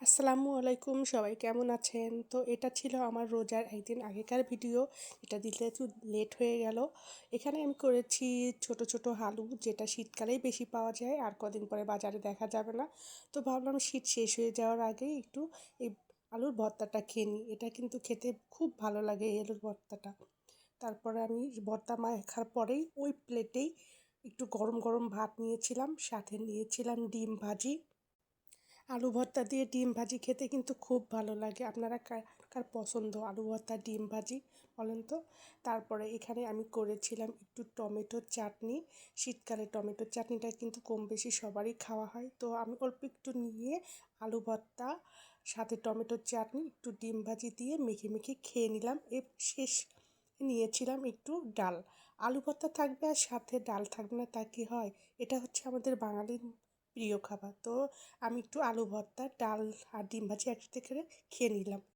আসসালামু আলাইকুম, সবাই কেমন আছেন? তো এটা ছিল আমার রোজার একদিন আগেকার ভিডিও। এটা দিতে একটু লেট হয়ে গেল। এখানে আমি করেছি ছোট ছোট আলু, যেটা শীতকালেই বেশি পাওয়া যায়, আর কদিন পরে বাজারে দেখা যাবে না। তো ভাবলাম শীত শেষ হয়ে যাওয়ার আগেই একটু এই আলুর ভর্তাটা খেয়ে নিই। এটা কিন্তু খেতে খুব ভালো লাগে এই আলুর ভর্তাটা। তারপরে আমি ভর্তা মাখার পরেই ওই প্লেটেই একটু গরম গরম ভাত নিয়েছিলাম, সাথে নিয়েছিলাম ডিম ভাজি। আলু ভর্তা দিয়ে ডিম ভাজি খেতে কিন্তু খুব ভালো লাগে। আপনারা কার কার পছন্দ আলু ভর্তা ডিম ভাজি বলেন তো? তারপরে এখানে আমি করেছিলাম একটু টমেটোর চাটনি। শীতকালে টমেটোর চাটনিটা কিন্তু কম বেশি সবারই খাওয়া হয়। তো আমি অল্প একটু নিয়ে আলু ভর্তা, সাথে টমেটোর চাটনি, একটু ডিম ভাজি দিয়ে মেখে মেখে খেয়ে নিলাম। শেষ নিয়েছিলাম একটু ডাল। আলু ভর্তা থাকবে আর সাথে ডাল থাকবে না, তা কি হয়? এটা হচ্ছে আমাদের বাঙালির প্রিয় খাবার। তো আমি একটু আলু ভর্তা, ডাল আর ডিম ভাজি একসাথে করে খেয়ে নিলাম।